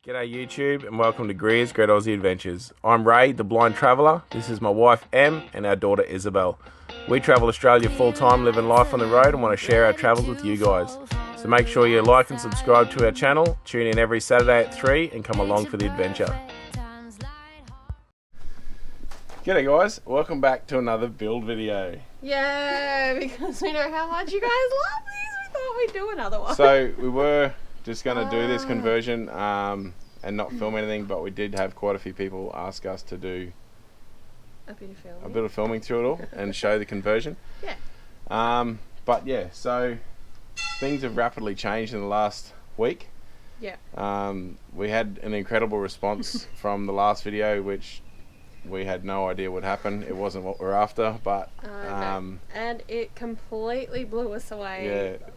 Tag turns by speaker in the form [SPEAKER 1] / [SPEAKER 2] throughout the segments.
[SPEAKER 1] G'day YouTube and welcome to Greer's Great Aussie Adventures. I'm Ray, the blind traveller. This is my wife Em and our daughter Isabel. We travel Australia full time, living life on the road and want to share our travels with you guys. So make sure you like and subscribe to our channel, tune in every Saturday at 3 and come along for the adventure. G'day guys, welcome back to another build video.
[SPEAKER 2] Yeah, because we know how much you guys love these, we thought we'd do another one.
[SPEAKER 1] So we were just going to do this conversion and not film anything, but we did have quite a few people ask us to do
[SPEAKER 2] a bit
[SPEAKER 1] of filming through it all and show the conversion.
[SPEAKER 2] Yeah.
[SPEAKER 1] But yeah, so things have rapidly changed in the last week.
[SPEAKER 2] Yeah.
[SPEAKER 1] We had an incredible response from the last video, which we had no idea would happen. It wasn't what we're after, but
[SPEAKER 2] no. And it completely blew us away.
[SPEAKER 1] Yeah.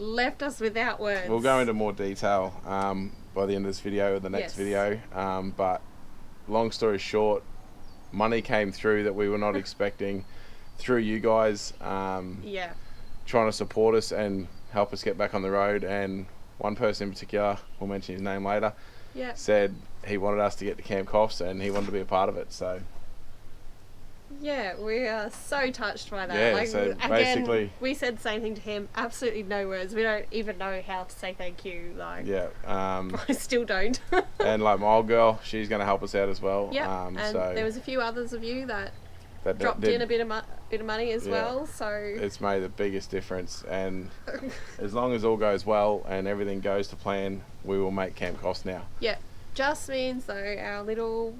[SPEAKER 2] Left us without words.
[SPEAKER 1] We'll go into more detail by the end of this video or the next video. But long story short, money came through that we were not expecting through you guys.
[SPEAKER 2] Yeah.
[SPEAKER 1] Trying to support us and help us get back on the road. And one person in particular, we'll mention his name later, said he wanted us to get to Camp Coffs and he wanted to be a part of it. So
[SPEAKER 2] yeah, we are so touched by that.
[SPEAKER 1] Yeah,
[SPEAKER 2] like,
[SPEAKER 1] so
[SPEAKER 2] again,
[SPEAKER 1] basically
[SPEAKER 2] we said the same thing to him. Absolutely no words. We don't even know how to say thank you. Like,
[SPEAKER 1] yeah,
[SPEAKER 2] I still don't.
[SPEAKER 1] and like my old girl, she's going to help us out as well.
[SPEAKER 2] Yeah, and
[SPEAKER 1] so
[SPEAKER 2] there was a few others of you that dropped
[SPEAKER 1] did
[SPEAKER 2] in a bit of money as well. So
[SPEAKER 1] it's made the biggest difference. And as long as all goes well and everything goes to plan, we will make Camp Coffs now.
[SPEAKER 2] Yeah, just means though our little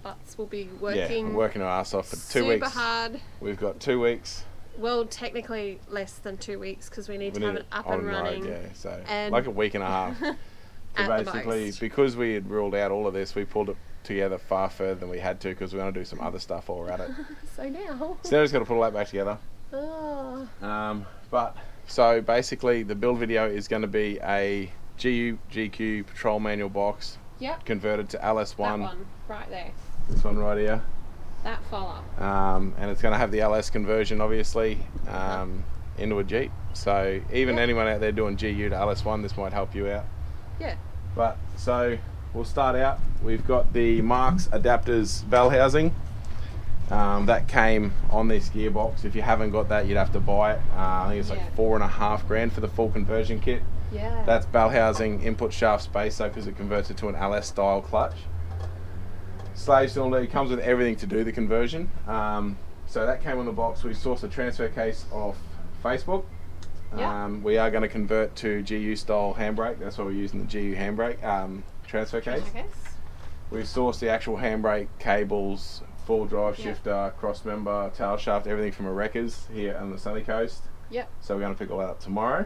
[SPEAKER 2] butts will be working.
[SPEAKER 1] Yeah, we're working our ass off for 2 weeks.
[SPEAKER 2] Super hard.
[SPEAKER 1] We've got 2 weeks.
[SPEAKER 2] Well, technically less than 2 weeks because we need to have it up and running.
[SPEAKER 1] Road, yeah, so
[SPEAKER 2] and
[SPEAKER 1] like a week and a half. So basically, because we had ruled out all of this, we pulled it together far further than we had to because we want to do some other stuff while we're at it.
[SPEAKER 2] So now
[SPEAKER 1] we've just got to put all that back together. But so basically, the build video is going to be a GQ Patrol Manual box.
[SPEAKER 2] Yep.
[SPEAKER 1] Converted to LS1.
[SPEAKER 2] That one right there.
[SPEAKER 1] This one right here.
[SPEAKER 2] That fella.
[SPEAKER 1] And it's going to have the LS conversion, obviously, into a Jeep. So even anyone out there doing GU to LS1, this might help you out.
[SPEAKER 2] Yeah.
[SPEAKER 1] But so we'll start out. We've got the Marks adapters bell housing. That came on this gearbox. If you haven't got that, you'd have to buy it. I think it's like $4.5 grand for the full conversion kit.
[SPEAKER 2] Yeah.
[SPEAKER 1] That's bell housing, input shaft spacer because it converts it to an LS style clutch. Slave cylinder, it comes with everything to do the conversion. So that came on the box. We sourced a transfer case off Facebook. We are going to convert to GU style handbrake. That's why we're using the GU handbrake transfer case. We sourced the actual handbrake cables, full drive shifter, cross member, tail shaft, everything from a Wreckers here on the sunny coast.
[SPEAKER 2] Yep.
[SPEAKER 1] So we're going to pick all that up tomorrow.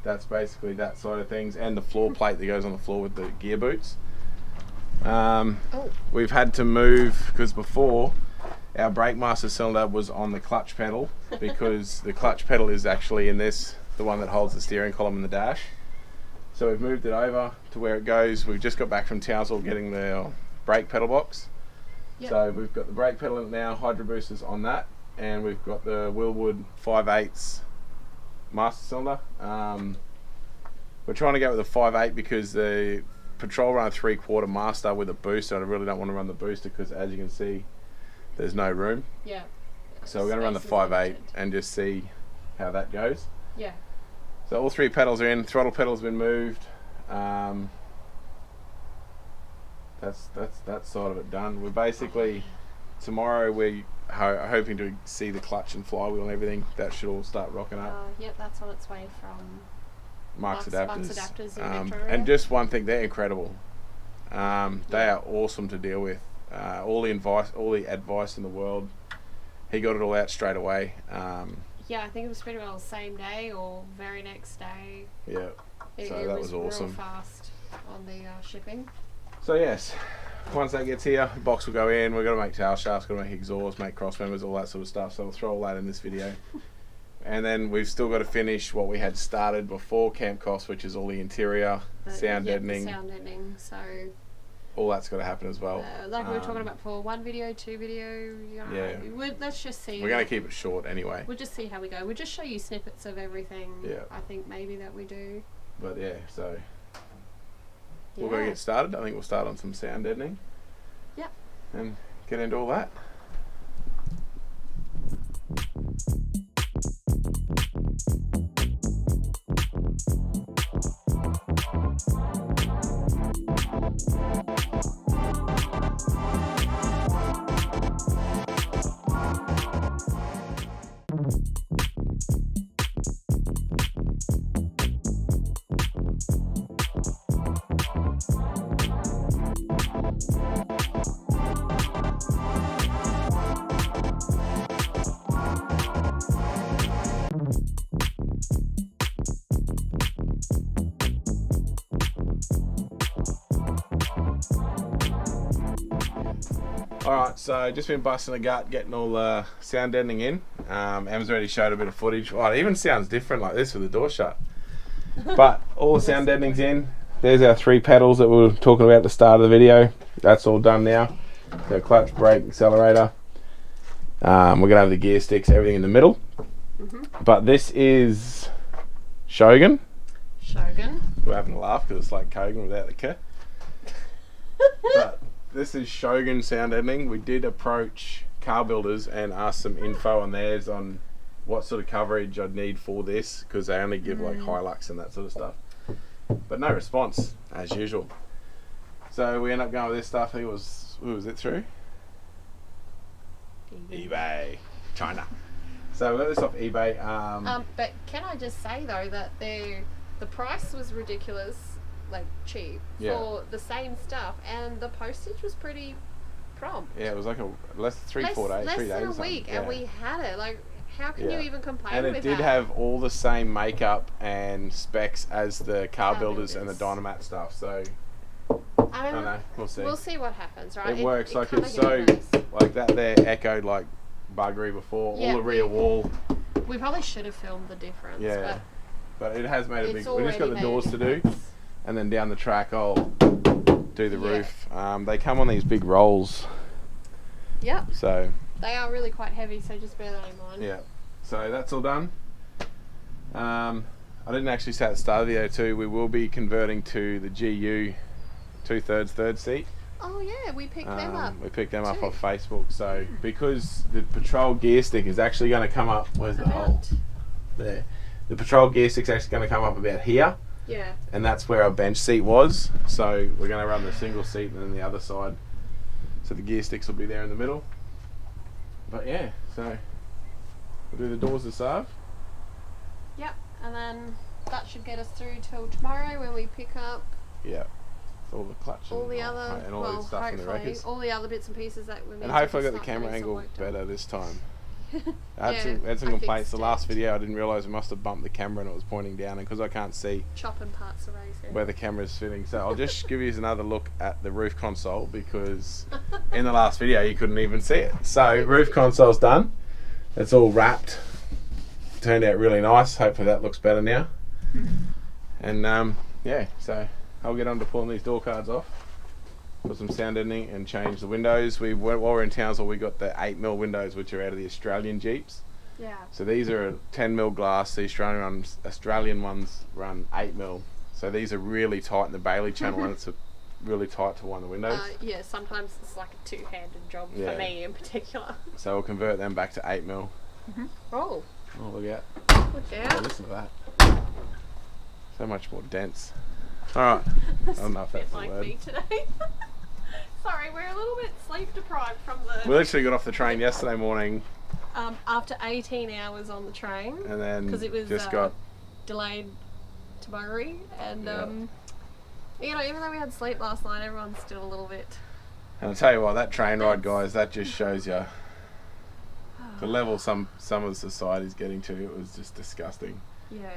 [SPEAKER 1] That's basically that side of things, and the floor plate that goes on the floor with the gear boots. We've had to move because before our brake master cylinder was on the clutch pedal because the clutch pedal is actually in this, the one that holds the steering column and the dash. So we've moved it over to where it goes. We've just got back from Townsville getting the brake pedal box. Yep. So we've got the brake pedal in it now, hydro boosters on that, and we've got the Willwood 5/8 master cylinder. We're trying to go with the 5/8 because the Patrol run a 3/4 master with a booster. I really don't want to run the booster because, as you can see, there's no room. Yeah. So we're going to run the 5/8 and just see how that goes.
[SPEAKER 2] Yeah.
[SPEAKER 1] So all 3 pedals are in. Throttle pedal's been moved. That's that side of it done. We're basically tomorrow we're hoping to see the clutch and flywheel and everything. That should all start rocking up.
[SPEAKER 2] Yep, that's on its way from
[SPEAKER 1] Marks
[SPEAKER 2] adapters in Victoria.
[SPEAKER 1] And just one thing, they're incredible. They are awesome to deal with. All the advice in the world. He got it all out straight away.
[SPEAKER 2] Yeah, I think it was pretty well the same day or very next day.
[SPEAKER 1] Yeah, so
[SPEAKER 2] it
[SPEAKER 1] that was awesome.
[SPEAKER 2] Real fast on the shipping.
[SPEAKER 1] So yes, once that gets here, the box will go in. We're going to make tail shafts, going to make exhaust, make cross members, all that sort of stuff. So we'll throw all that in this video. And then we've still got to finish what we had started before Camp Coffs, which is all the interior, sound deadening.
[SPEAKER 2] Sound deadening, so
[SPEAKER 1] all that's got to happen as well.
[SPEAKER 2] Like we were talking about before, 1 video, 2 video. Let's just see.
[SPEAKER 1] We're going to keep it short anyway.
[SPEAKER 2] We'll just see how we go. We'll just show you snippets of everything. I think maybe that we do.
[SPEAKER 1] But yeah, so we'll go get started. I think we'll start on some sound deadening.
[SPEAKER 2] Yep.
[SPEAKER 1] And get into all that. Alright, so just been busting a gut, getting all sound deadening in. Em's already showed a bit of footage. Oh, it even sounds different like this with the door shut. But all the sound deadening's in. There's our 3 pedals that we were talking about at the start of the video. That's all done now. So clutch, brake, accelerator. We're going to have the gear sticks, everything in the middle. But this is Shogun. We're having a laugh because it's like Kogan without the K. But this is Shogun sound deadening. We did approach car builders and ask some info on theirs on what sort of coverage I'd need for this, because they only give like Hilux and that sort of stuff. But no response, as usual. So we end up going with this stuff. Who was it through? eBay. China. So we got this off eBay.
[SPEAKER 2] But can I just say though that the price was ridiculous, like cheap, for the same stuff, and the postage was pretty prompt.
[SPEAKER 1] Yeah, it was like less than 3 days.
[SPEAKER 2] Less than a week, and we had it. Like, how can you even complain with that?
[SPEAKER 1] And it did have all the same makeup and specs as the car builders and the Dynamat stuff. So I don't know. We'll see.
[SPEAKER 2] We'll see what happens, right?
[SPEAKER 1] It works. Like, it's so like that there echoed like buggery before. All the rear wall.
[SPEAKER 2] We probably should have filmed the difference.
[SPEAKER 1] Yeah. But it has made a big. We just got the doors to do, and then down the track I'll do the roof. They come on these big rolls.
[SPEAKER 2] Yep.
[SPEAKER 1] So
[SPEAKER 2] they are really quite heavy, so just bear that in mind.
[SPEAKER 1] Yeah. So that's all done. I didn't actually say at the start of the video too, we will be converting to the GU 2/3 third seat. Oh yeah, we picked them up. We picked them up off Facebook. So because the Patrol gear stick is actually going to come up, where's the hole? There. The Patrol gear stick's actually going to come up about here.
[SPEAKER 2] Yeah. And
[SPEAKER 1] that's where our bench seat was. So we're going to run the single seat and then the other side. So the gear sticks will be there in the middle. But yeah, so we'll do the doors this half.
[SPEAKER 2] Yep, and then that should get us through till tomorrow when we pick up.
[SPEAKER 1] Yeah. All the clutch
[SPEAKER 2] all the other,
[SPEAKER 1] and all the stuff in the wreckers.
[SPEAKER 2] All the other bits and pieces that we need.
[SPEAKER 1] And hopefully I got the camera angle better this time. I had some complaints. The last video I didn't realise we must have bumped the camera and it was pointing down, and because I can't see
[SPEAKER 2] chopping parts away
[SPEAKER 1] where the camera's sitting. So I'll just give you another look at the roof console, because in the last video you couldn't even see it. So roof console's done. It's all wrapped. Turned out really nice. Hopefully that looks better now. And yeah, so I'll get on to pulling these door cards off. Put some sound deadening and change the windows. While we're in Townsville, we got the 8mm windows, which are out of the Australian Jeeps.
[SPEAKER 2] Yeah.
[SPEAKER 1] So these are 10mm glass. The Australian ones run 8mm. So these are really tight in the Bailey channel, and it's really tight to one of the windows.
[SPEAKER 2] Yeah, sometimes it's like a two-handed job for me in particular.
[SPEAKER 1] So we'll convert them back to 8mm.
[SPEAKER 2] Oh,
[SPEAKER 1] look out.
[SPEAKER 2] Look out.
[SPEAKER 1] Oh, listen to that. So much more dense. Alright. I don't know if that's
[SPEAKER 2] like me today. Sorry, we're a little bit sleep deprived from the...
[SPEAKER 1] We literally got off the train yesterday morning.
[SPEAKER 2] After 18 hours on the train.
[SPEAKER 1] And then
[SPEAKER 2] because it was
[SPEAKER 1] just got
[SPEAKER 2] delayed to buggery. And you know, even though we had sleep last night, everyone's still a little bit...
[SPEAKER 1] And I'll tell you what, that train ride, guys, that just shows you the level some of society's getting to. It was just disgusting. Yeah.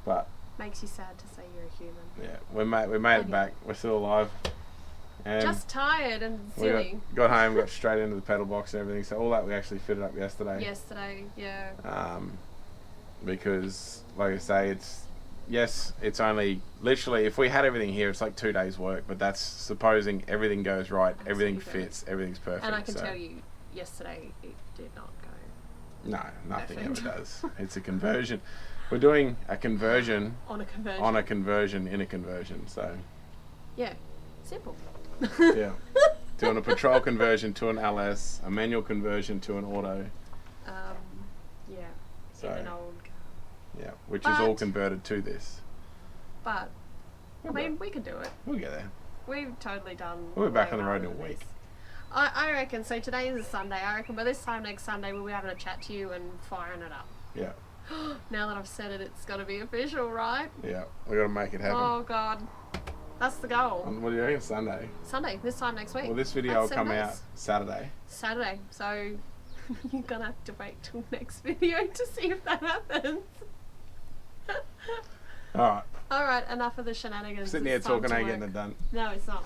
[SPEAKER 1] But
[SPEAKER 2] makes you sad to say you're a human.
[SPEAKER 1] Yeah, we made it back. We're still alive. And
[SPEAKER 2] just tired and silly.
[SPEAKER 1] We got home, got straight into the pedal box and everything. So all that we actually fitted up yesterday.
[SPEAKER 2] Yeah.
[SPEAKER 1] Because, like I say, it's only literally, if we had everything here, it's like 2 days' work. But that's supposing everything goes right, everything fits, everything's perfect.
[SPEAKER 2] And I can tell you, yesterday it did not go.
[SPEAKER 1] No, nothing ever does. It's a conversion. We're doing a conversion
[SPEAKER 2] on a conversion
[SPEAKER 1] on a conversion in a conversion. So
[SPEAKER 2] Yeah, simple.
[SPEAKER 1] Yeah. Doing a patrol conversion to an LS, a manual conversion to an auto.
[SPEAKER 2] Yeah.
[SPEAKER 1] So,
[SPEAKER 2] in an old car.
[SPEAKER 1] yeah, which is all converted to this.
[SPEAKER 2] But I mean, we could do it.
[SPEAKER 1] We'll get there.
[SPEAKER 2] We've totally done.
[SPEAKER 1] We'll be back on the
[SPEAKER 2] way
[SPEAKER 1] road in a
[SPEAKER 2] harder than
[SPEAKER 1] week.
[SPEAKER 2] this. I reckon. So today is a Sunday. I reckon by this time next Sunday we'll be having a chat to you and firing it up.
[SPEAKER 1] Yeah.
[SPEAKER 2] Now that I've said it, it's got to be official, right?
[SPEAKER 1] Yeah. We got to make it happen.
[SPEAKER 2] Oh God, that's the goal.
[SPEAKER 1] What do you reckon? Sunday.
[SPEAKER 2] Sunday, this time next week.
[SPEAKER 1] Well, this video will come out Saturday.
[SPEAKER 2] Saturday. So you're gonna have to wait till next video to see if that happens.
[SPEAKER 1] All
[SPEAKER 2] right. Enough of the shenanigans.
[SPEAKER 1] Sitting here talking, ain't getting it done.
[SPEAKER 2] No, it's not.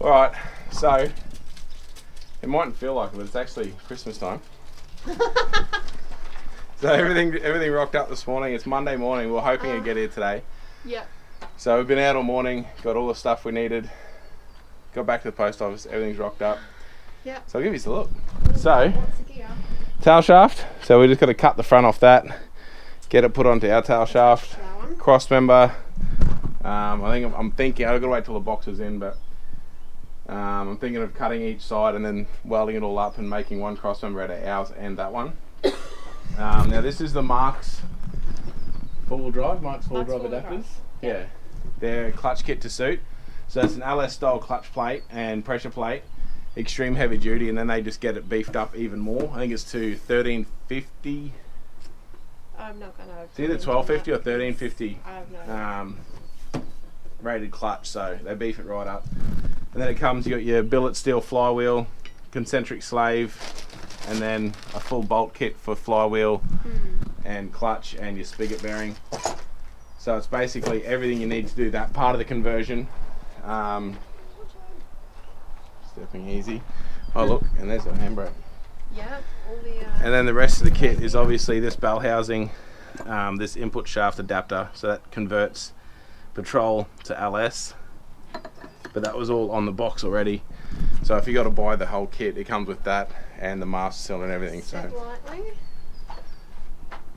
[SPEAKER 1] All right. So it mightn't feel like it, but it's actually Christmas time. So everything rocked up this morning. It's Monday morning. We were hoping to get here today.
[SPEAKER 2] Yeah.
[SPEAKER 1] So we've been out all morning, got all the stuff we needed, got back to the post office, everything's rocked up.
[SPEAKER 2] Yeah.
[SPEAKER 1] So I'll give you a look. So, tail shaft. So we just got to cut the front off that, get it put onto our tail shaft. Cross member. I'm thinking, I've got to wait till the box is in, but I'm thinking of cutting each side and then welding it all up and making one cross member out of ours and that one. Now this is the Mark's four-wheel drive adapters. Yeah, they're clutch kit to suit. So it's an LS style clutch plate and pressure plate, extreme heavy duty, and then they just get it beefed up even more. I think it's to 1350.
[SPEAKER 2] I'm not gonna.
[SPEAKER 1] It's either 1250 or 1350.
[SPEAKER 2] I have no.
[SPEAKER 1] Rated clutch, so they beef it right up. And then it comes, you got your billet steel flywheel, concentric slave, and then a full bolt kit for flywheel and clutch and your spigot bearing. So it's basically everything you need to do that part of the conversion. Stepping easy. Oh look, and there's a handbrake.
[SPEAKER 2] Yeah, all the.
[SPEAKER 1] And then the rest of the kit is obviously this bell housing, this input shaft adapter, so that converts Patrol to LS. But that was all on the box already. So if you got to buy the whole kit, it comes with that and the master cylinder and everything.
[SPEAKER 2] Step lightly.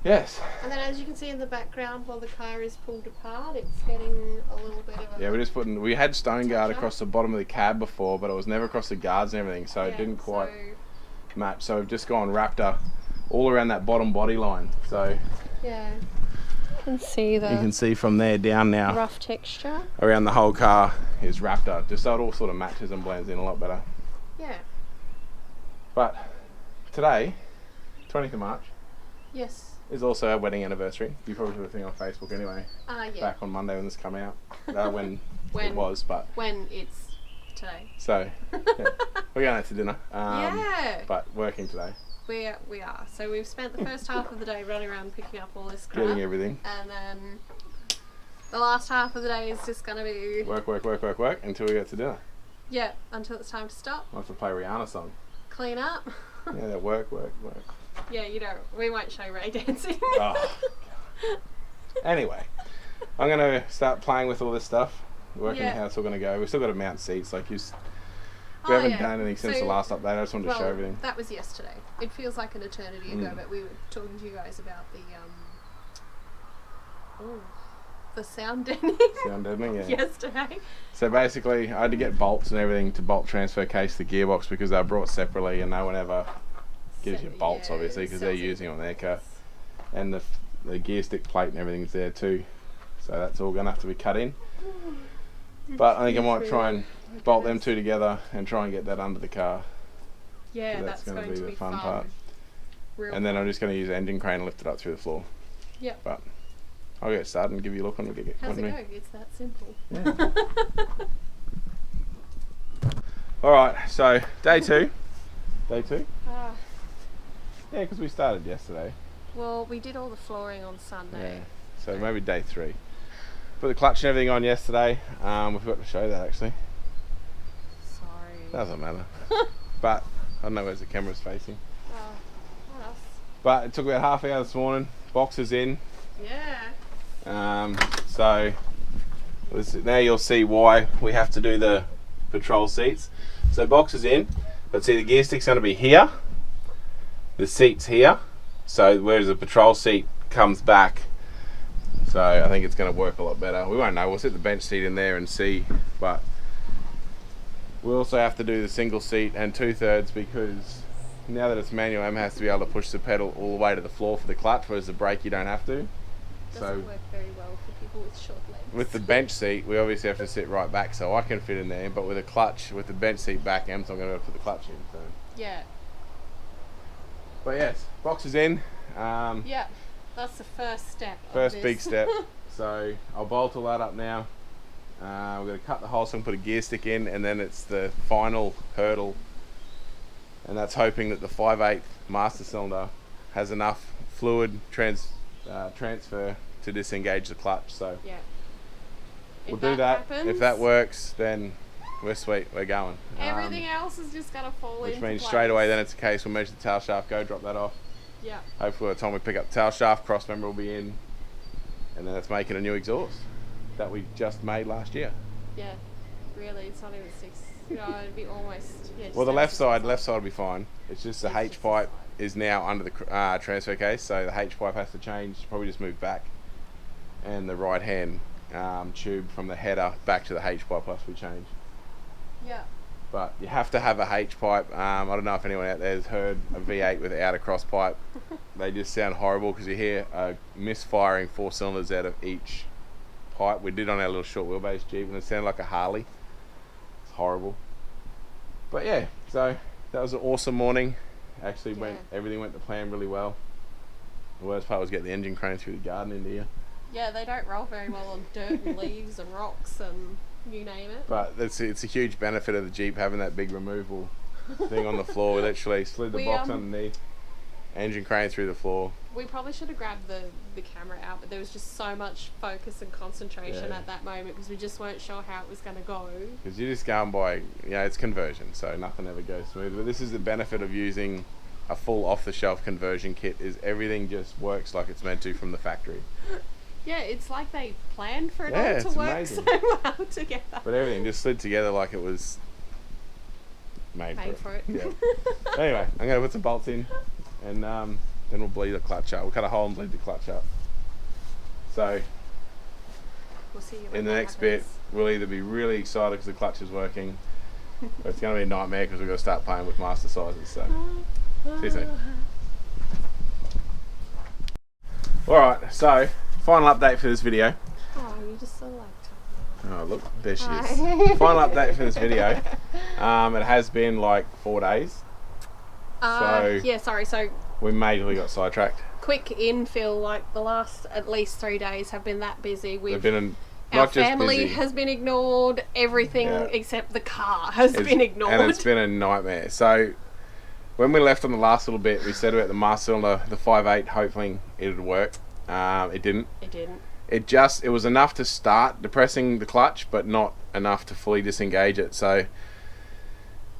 [SPEAKER 1] Yes.
[SPEAKER 2] And then as you can see in the background, while the car is pulled apart, it's getting a little bit of a...
[SPEAKER 1] Yeah, we had stone guard across the bottom of the cab before, but it was never across the guards and everything, so it didn't quite match. So we've just gone Raptor all around that bottom body line. So
[SPEAKER 2] yeah, you can see the...
[SPEAKER 1] You can see from there down now.
[SPEAKER 2] Rough texture.
[SPEAKER 1] Around the whole car is Raptor, just so it all sort of matches and blends in a lot better.
[SPEAKER 2] Yeah.
[SPEAKER 1] But today, 20th of March.
[SPEAKER 2] Yes.
[SPEAKER 1] Is also our wedding anniversary. You probably put a thing on Facebook anyway.
[SPEAKER 2] Yeah.
[SPEAKER 1] Back on Monday when this come out. When it was, but...
[SPEAKER 2] When it's today.
[SPEAKER 1] So, yeah. We're going out to dinner.
[SPEAKER 2] Yeah.
[SPEAKER 1] But working today.
[SPEAKER 2] We are. So we've spent the first half of the day running around picking up all this crap.
[SPEAKER 1] Getting everything.
[SPEAKER 2] And then the last half of the day is just going to be...
[SPEAKER 1] Work until we get to dinner.
[SPEAKER 2] Yeah, until it's time to stop.
[SPEAKER 1] I'll have to play Rihanna song.
[SPEAKER 2] Clean up.
[SPEAKER 1] Yeah, work.
[SPEAKER 2] Yeah, we won't show Ray dancing.
[SPEAKER 1] Oh, anyway, I'm going to start playing with all this stuff, working out how it's all going to go. We've still got to mount seats, we haven't done anything since the last update. I just wanted to show everything.
[SPEAKER 2] That was yesterday. It feels like an eternity ago, but we were talking to you guys about the sound deadening.
[SPEAKER 1] Yeah.
[SPEAKER 2] Yesterday.
[SPEAKER 1] So basically, I had to get bolts and everything to bolt transfer case the gearbox because they're brought separately and no one ever gives you bolts, obviously, because they're using it on their car. And the gear stick plate and everything's there too. So that's all going to have to be cut in. But I think I might try and bolt them two together and try and get that under the car.
[SPEAKER 2] Yeah,
[SPEAKER 1] so
[SPEAKER 2] that's going to be the
[SPEAKER 1] fun part. And then I'm just going to use an engine crane and lift it up through the floor.
[SPEAKER 2] Yeah.
[SPEAKER 1] But I'll get started and give you a look when we get
[SPEAKER 2] How's it go? It's that simple.
[SPEAKER 1] Yeah. Alright, so day two. Yeah, because we started yesterday.
[SPEAKER 2] Well, we did all the flooring on Sunday.
[SPEAKER 1] Yeah, so maybe day 3. Put the clutch and everything on yesterday. We forgot to show that actually.
[SPEAKER 2] Sorry.
[SPEAKER 1] Doesn't matter. But I don't know where's the camera's facing.
[SPEAKER 2] Oh, what else?
[SPEAKER 1] But it took about half an hour this morning. Boxes in.
[SPEAKER 2] Yeah.
[SPEAKER 1] So now you'll see why we have to do the patrol seats. So boxes in, but see the gear stick's going to be here. The seat's here. So whereas the patrol seat comes back So I think it's going to work a lot better. We won't know. We'll sit the bench seat in there and see. But we also have to do the single seat and 2/3 because now that it's manual, Em has to be able to push the pedal all the way to the floor for the clutch, whereas the brake you don't have to.
[SPEAKER 2] Doesn't work very well for people with short legs.
[SPEAKER 1] With the bench seat, we obviously have to sit right back so I can fit in there, but with a clutch, with the bench seat back, Em's not going to be able to put the clutch in. So.
[SPEAKER 2] Yeah.
[SPEAKER 1] But yes, box is in.
[SPEAKER 2] Yeah, that's the first step.
[SPEAKER 1] First big step. So I'll bolt all that up now. We're going to cut the hole so I can put a gear stick in, and then it's the final hurdle. And that's hoping that the 5/8 master cylinder has enough fluid transfer to disengage the clutch. So
[SPEAKER 2] yeah.
[SPEAKER 1] we'll do that.
[SPEAKER 2] Happens,
[SPEAKER 1] if that works, then we're sweet. We're going.
[SPEAKER 2] Everything else is just gonna fall into
[SPEAKER 1] Which means
[SPEAKER 2] place.
[SPEAKER 1] straight away then it's a case we'll measure the tail shaft, go drop that off.
[SPEAKER 2] Yeah.
[SPEAKER 1] Hopefully by the time we pick up the tail shaft, cross member will be in, and then it's making a new exhaust that we just made last year.
[SPEAKER 2] Yeah. Really, it's not even 6. No, it'd be almost. Yeah,
[SPEAKER 1] Well, the
[SPEAKER 2] just
[SPEAKER 1] left side
[SPEAKER 2] over 6.
[SPEAKER 1] will be fine. It's just the
[SPEAKER 2] It's
[SPEAKER 1] H
[SPEAKER 2] just
[SPEAKER 1] pipe
[SPEAKER 2] the
[SPEAKER 1] is now under the transfer case, so the H pipe has to change. Probably just move back, and the right hand tube from the header back to the H pipe has to be changed.
[SPEAKER 2] Yeah.
[SPEAKER 1] But you have to have a H pipe. I don't know if anyone out there has heard a V8 without a cross pipe. They just sound horrible because you hear misfiring 4 cylinders out of each pipe. We did on our little short wheelbase Jeep, and it sounded like a Harley. It's horrible. But yeah, so that was an awesome morning. Actually, everything went to plan really well. The worst part was getting the engine crane through the garden into here.
[SPEAKER 2] Yeah, they don't roll very well on dirt and leaves and rocks and you name it.
[SPEAKER 1] But it's a huge benefit of the Jeep having that big removal thing on the floor. We literally slid the box underneath, engine crane through the floor.
[SPEAKER 2] We probably should have grabbed the camera out, but there was just so much focus and concentration at that moment because we just weren't sure how it was going to go.
[SPEAKER 1] Because you're just going by, it's conversion, so nothing ever goes smooth. But this is the benefit of using a full off-the-shelf conversion kit, is everything just works like it's meant to from the factory.
[SPEAKER 2] Yeah, it's like they planned for it all to work
[SPEAKER 1] amazing.
[SPEAKER 2] so well together.
[SPEAKER 1] But everything just slid together like it was made for it. Yeah. Anyway, I'm going to put some bolts in, and then we'll bleed the clutch up. We'll cut a hole and bleed the clutch up. So
[SPEAKER 2] we'll see
[SPEAKER 1] in the next bit, we'll either be really excited because the clutch is working, or it's going to be a nightmare because we've got to start playing with master sizes. So see you soon. Alright, so final update for this video.
[SPEAKER 2] Oh, you just so like
[SPEAKER 1] Oh look, there she is. Final update for this video. It has been like 4 days. So we majorly got sidetracked.
[SPEAKER 2] Quick infill, like the last at least 3 days have been that busy.
[SPEAKER 1] We've been
[SPEAKER 2] our family has been ignored. Everything except the car has been ignored.
[SPEAKER 1] And it's been a nightmare. So when we left on the last little bit, we said about the master cylinder, the 5/8, hoping it would work. It didn't.
[SPEAKER 2] It didn't.
[SPEAKER 1] It was enough to start depressing the clutch, but not enough to fully disengage it. So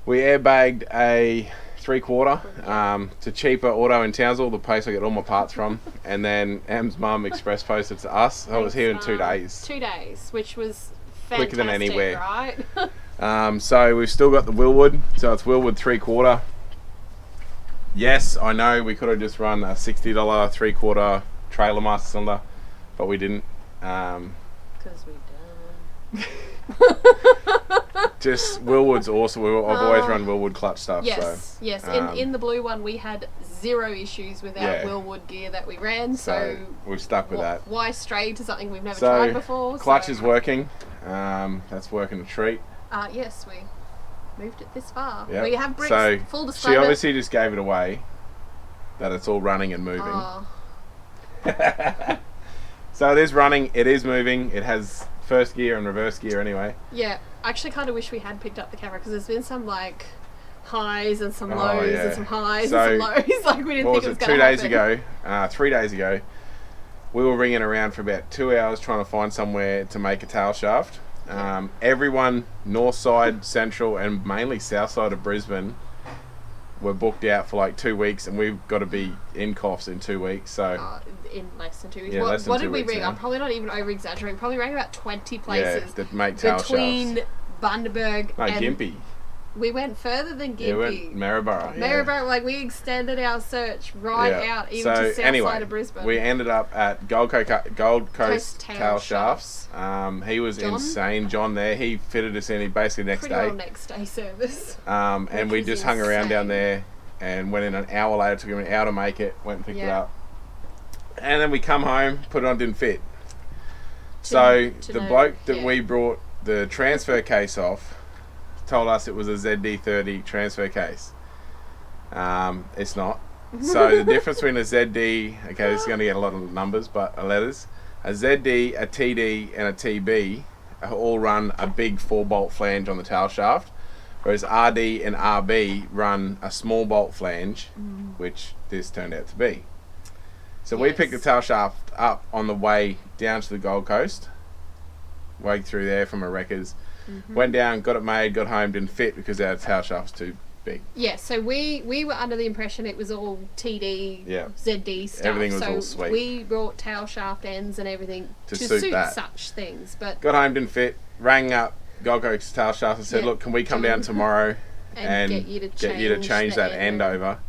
[SPEAKER 1] we airbagged a 3/4 to cheaper auto in Townsville, the place I get all my parts from, and then Em's mum express posted to us. I was here in 2 days.
[SPEAKER 2] 2 days, which was fantastic,
[SPEAKER 1] quicker than anywhere,
[SPEAKER 2] right?
[SPEAKER 1] So we've still got the Willwood, so it's Willwood 3/4. Yes, I know we could have just run a $60 3/4 trailer master cylinder, but we didn't.
[SPEAKER 2] Because we don't.
[SPEAKER 1] Just Willwood's awesome. I've always run Willwood clutch stuff.
[SPEAKER 2] Yes,
[SPEAKER 1] so,
[SPEAKER 2] yes. In the blue one, we had 0 issues with our Willwood gear that we ran. So
[SPEAKER 1] we've stuck with that.
[SPEAKER 2] Why stray to something we've never tried before?
[SPEAKER 1] Clutch is working. That's working a treat.
[SPEAKER 2] Yes, we moved it this far.
[SPEAKER 1] Yep.
[SPEAKER 2] We have bricks.
[SPEAKER 1] So
[SPEAKER 2] full disclaimer.
[SPEAKER 1] she obviously just gave it away that it's all running and moving. So it is running. It is moving. It has first gear and reverse gear anyway.
[SPEAKER 2] Yeah, I actually kind of wish we had picked up the camera because there's been some like highs and some lows and some highs and some lows. Like we didn't think it was going to happen.
[SPEAKER 1] 2 days ago, 3 days ago, we were ringing around for about 2 hours trying to find somewhere to make a tail shaft. Everyone north side, central, and mainly south side of Brisbane were booked out for like 2 weeks, and we've got to be in Coffs in 2 weeks. So
[SPEAKER 2] in less than 2 weeks.
[SPEAKER 1] Yeah,
[SPEAKER 2] what did we ring? I'm probably not even over exaggerating. Probably rang about 20 places.
[SPEAKER 1] that make tail
[SPEAKER 2] between
[SPEAKER 1] shafts.
[SPEAKER 2] Bundaberg and
[SPEAKER 1] Gympie.
[SPEAKER 2] We went further than Gympie.
[SPEAKER 1] Yeah, we went Maryborough.
[SPEAKER 2] Maryborough, like we extended our search right out, even to south side of Brisbane.
[SPEAKER 1] We ended up at Gold Coast Tail Shafts. He was insane, John. There, he fitted us in. He basically next day
[SPEAKER 2] service.
[SPEAKER 1] And we just hung around down there, and went in an hour later. Took him an hour to make it. Went and picked it up, and then we come home. Put it on, didn't fit. So the bloke that we brought the transfer case off told us it was a ZD30 transfer case. It's not. So the difference between a ZD, okay, this is going to get a lot of numbers, but letters. A ZD, a TD, and a TB all run a big 4-bolt flange on the tail shaft, whereas RD and RB run a small bolt flange, which this turned out to be. So we picked the tail shaft up on the way down to the Gold Coast, way through there from a wreckers. Went down, got it made, got home, didn't fit because our tail shaft was too big. Yeah,
[SPEAKER 2] so we were under the impression it was all TD, ZD stuff.
[SPEAKER 1] Everything was all sweet.
[SPEAKER 2] We brought tail shaft ends and everything to suit such things. But
[SPEAKER 1] got home, didn't fit, rang up Gold Coast tail shaft and said, look, can we come down tomorrow and get you to change that end over?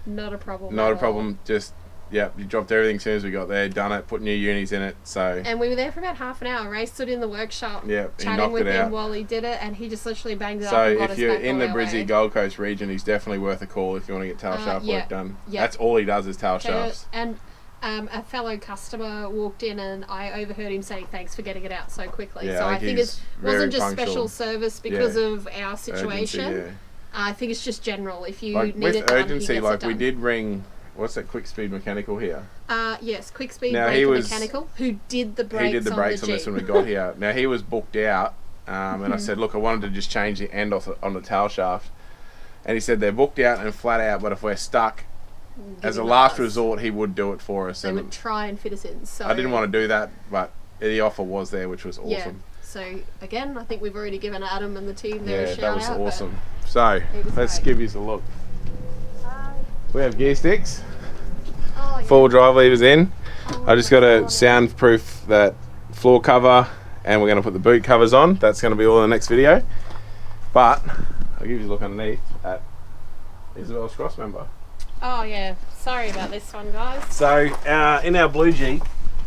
[SPEAKER 2] Not a problem.
[SPEAKER 1] Not a problem, just... Yep, you dropped everything as soon as we got there, done it, put new unis in it, so...
[SPEAKER 2] And we were there for about half an hour. Ray stood in the workshop
[SPEAKER 1] chatting
[SPEAKER 2] with him while he did it, and he just literally banged it up
[SPEAKER 1] So
[SPEAKER 2] and got
[SPEAKER 1] if
[SPEAKER 2] us
[SPEAKER 1] you're
[SPEAKER 2] back
[SPEAKER 1] in
[SPEAKER 2] on
[SPEAKER 1] the
[SPEAKER 2] our
[SPEAKER 1] Brizzy
[SPEAKER 2] way.
[SPEAKER 1] Gold Coast region, he's definitely worth a call if you want to get tail shaft work done. That's all he does is tail shafts.
[SPEAKER 2] And a fellow customer walked in and I overheard him saying thanks for getting it out so quickly.
[SPEAKER 1] Yeah,
[SPEAKER 2] so I think it wasn't just
[SPEAKER 1] punctual.
[SPEAKER 2] special service because of our situation.
[SPEAKER 1] Urgency,
[SPEAKER 2] I think it's just general. If you
[SPEAKER 1] like
[SPEAKER 2] need
[SPEAKER 1] with
[SPEAKER 2] it done,
[SPEAKER 1] urgency,
[SPEAKER 2] he gets
[SPEAKER 1] like
[SPEAKER 2] it done.
[SPEAKER 1] we did ring... What's that Quick Speed Mechanical here?
[SPEAKER 2] Yes, Quick Speed Mechanical, who did the brakes on the Jeep.
[SPEAKER 1] He did the brakes on this when we got here. Now, he was booked out, and I said, look, I wanted to just change the end off on the tail shaft. And he said, they're booked out and flat out, but if we're stuck, as a last resort, he would do it for us.
[SPEAKER 2] They would try and fit us in. So
[SPEAKER 1] I didn't want to do that, but the offer was there, which was awesome.
[SPEAKER 2] Yeah. So, again, I think we've already given Adam and the team there a shout out.
[SPEAKER 1] Yeah, that was awesome. So, let's give you a look. We have gear sticks. Full drive levers in. I just got to soundproof that floor cover, and we're going to put the boot covers on. That's going to be all in the next video. But I'll give you a look underneath at Isabel's cross member.
[SPEAKER 2] Oh yeah, sorry about this one, guys.
[SPEAKER 1] So in our blue Jeep,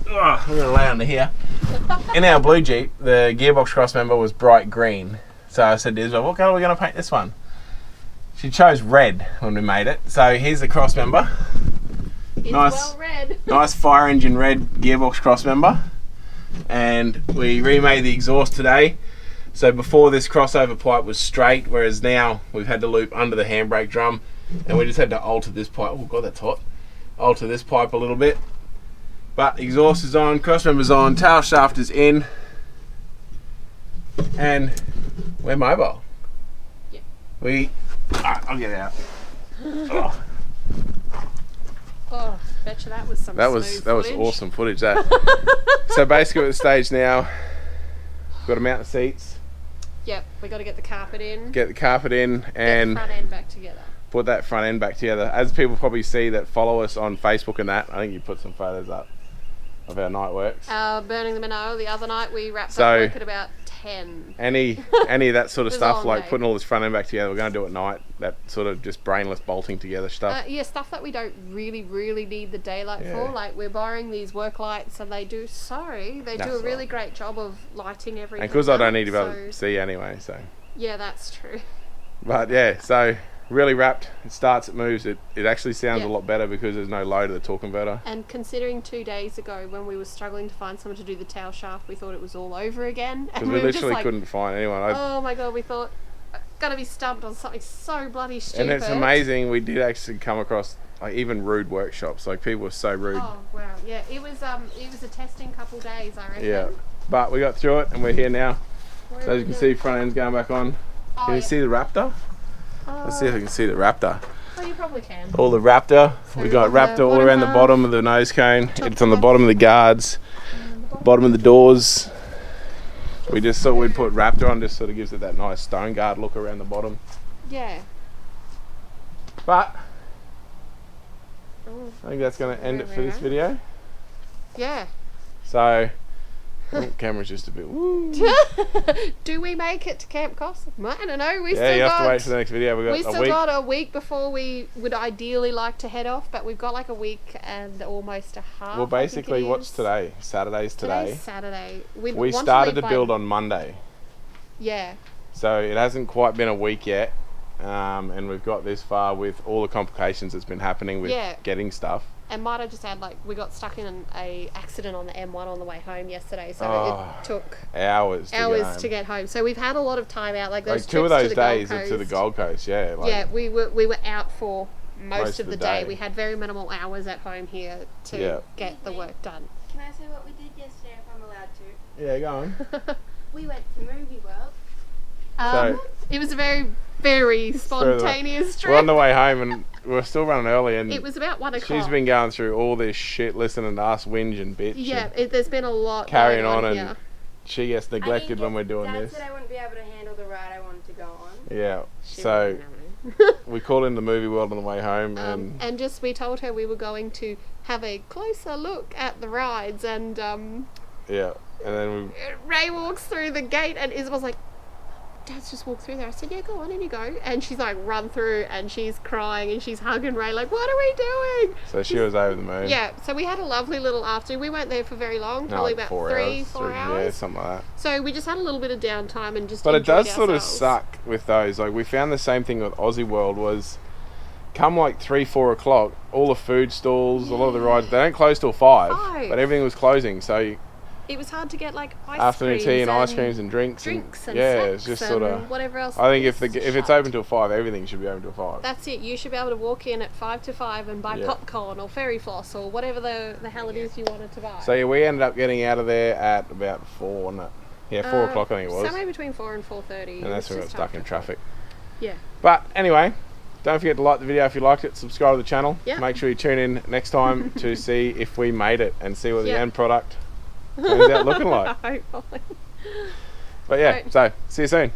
[SPEAKER 1] I'm going to lay under here. In our blue Jeep, the gearbox cross member was bright green. So I said to Isabel, what colour are we going to paint this one? She chose red when we made it. So here's the cross member.
[SPEAKER 2] It's well red.
[SPEAKER 1] Nice fire engine red gearbox cross member. And we remade the exhaust today. So before, this crossover pipe was straight, whereas now we've had to loop under the handbrake drum, and we just had to alter this pipe. Oh god, that's hot. Alter this pipe a little bit. But exhaust is on, cross member's on, tail shaft is in, and we're mobile. Yeah. I'll get it out.
[SPEAKER 2] Oh, betcha that was some
[SPEAKER 1] That was awesome footage. That. So basically, at the stage now, we've got to mount the seats.
[SPEAKER 2] Yep, we got to get the carpet in.
[SPEAKER 1] Get the carpet in and
[SPEAKER 2] get the front end back together.
[SPEAKER 1] Put that front end back together. As people probably see that follow us on Facebook and that, I think you put some photos up of our night works.
[SPEAKER 2] Burning the Minnow. The other night we wrapped up work at about 10.
[SPEAKER 1] Any of that sort of stuff, like putting all this front end back together, we're going to do at night. That sort of just brainless bolting together stuff.
[SPEAKER 2] Yeah, stuff that we don't really need the daylight for. Like we're borrowing these work lights, and they do a really great job of lighting everything.
[SPEAKER 1] And because I don't need to be able to see anyway, so.
[SPEAKER 2] Yeah, that's true.
[SPEAKER 1] But yeah, so really wrapped. It starts, it moves. It actually sounds a lot better because there's no load of the torque converter. And
[SPEAKER 2] considering 2 days ago when we were struggling to find someone to do the tail shaft, we thought it was all over again.
[SPEAKER 1] Because we literally couldn't find anyone.
[SPEAKER 2] Oh my god, we thought, gonna be stumped on something so bloody stupid.
[SPEAKER 1] And it's amazing, we did actually come across like even rude workshops. Like people were so rude.
[SPEAKER 2] Oh wow, yeah. It was a testing couple days, I reckon.
[SPEAKER 1] Yeah, but we got through it and we're here now. So as you can see, front end's going back on. Can you see the Raptor? Let's see if we can see the Raptor.
[SPEAKER 2] Oh, you probably can.
[SPEAKER 1] All the Raptor. So we got Raptor all around the bottom of the nose cone. It's on the bottom of the guards, bottom of the doors. We just thought we'd put Raptor on, just sort of gives it that nice stone guard look around the bottom.
[SPEAKER 2] Yeah.
[SPEAKER 1] But I think that's going to end it for this video.
[SPEAKER 2] Yeah.
[SPEAKER 1] So Oh, camera's just a bit. Woo.
[SPEAKER 2] Do we make it to Camp Cost? I don't know.
[SPEAKER 1] You have to wait for the next video.
[SPEAKER 2] We still got a week before we would ideally like to head off, but we've got like a week and almost a half.
[SPEAKER 1] Well, basically, what's today? Saturday's today.
[SPEAKER 2] Today's Saturday.
[SPEAKER 1] We started to build on Monday.
[SPEAKER 2] Yeah.
[SPEAKER 1] So it hasn't quite been a week yet, and we've got this far with all the complications that's been happening with getting stuff.
[SPEAKER 2] And might I just add, like, we got stuck in an accident on the M1 on the way home yesterday, so it took
[SPEAKER 1] hours
[SPEAKER 2] to get home. So we've had a lot of time out, like those
[SPEAKER 1] 2 of those days are to the Gold Coast. Yeah.
[SPEAKER 2] Yeah, we were out for most of the day. We had very minimal hours at home here to get the work done.
[SPEAKER 3] Can I say what we did yesterday, if I'm allowed to?
[SPEAKER 1] Yeah, go on.
[SPEAKER 3] We went to Movie World.
[SPEAKER 2] It was a very, very spontaneous trip.
[SPEAKER 1] We're on the way home and we're still running early, and
[SPEAKER 2] it was about 1 o'clock.
[SPEAKER 1] She's been going through all this shit, listening to us whinge and bitch.
[SPEAKER 2] Yeah, there's been a lot
[SPEAKER 1] carrying on
[SPEAKER 2] here.
[SPEAKER 1] And she gets neglected when we're doing this.
[SPEAKER 3] Dad said I wouldn't be able to handle the ride I wanted to go on.
[SPEAKER 1] Yeah, so we called in the Movie World on the way home,
[SPEAKER 2] and just we told her we were going to have a closer look at the rides, and
[SPEAKER 1] and then
[SPEAKER 2] Ray walks through the gate, and Isabel's like, Dad's just walked through there. I said, yeah, go on, in you go. And she's like run through, and she's crying, and she's hugging Ray like, what are we doing?
[SPEAKER 1] So she was over the moon.
[SPEAKER 2] Yeah, so we had a lovely little afternoon. We weren't there for very long, probably
[SPEAKER 1] like
[SPEAKER 2] about 4 hours.
[SPEAKER 1] Yeah, something like that.
[SPEAKER 2] So we just had a little bit of downtime and just
[SPEAKER 1] But it does sort of
[SPEAKER 2] ourselves.
[SPEAKER 1] suck with those. Like, we found the same thing with Aussie World was, come like 3-4 o'clock, all the food stalls, a lot of the rides, they don't close till 5. But everything was closing, so
[SPEAKER 2] it was hard to get like
[SPEAKER 1] afternoon tea and ice creams and drinks and
[SPEAKER 2] it's just sort of whatever else.
[SPEAKER 1] I think if it's open till 5, everything should be open till 5.
[SPEAKER 2] That's it. You should be able to walk in at 5 to 5 and buy popcorn or fairy floss or whatever the hell it is you wanted to buy.
[SPEAKER 1] So yeah, we ended up getting out of there at about 4, wasn't it? Yeah, 4 o'clock I think it was.
[SPEAKER 2] Somewhere between 4 and 4:30.
[SPEAKER 1] And that's when we got stuck in traffic.
[SPEAKER 2] Yeah.
[SPEAKER 1] But anyway, don't forget to like the video if you liked it. Subscribe to the channel.
[SPEAKER 2] Yeah.
[SPEAKER 1] Make sure you tune in next time to see if we made it and see what the end product turns out looking like. But yeah, so see you soon.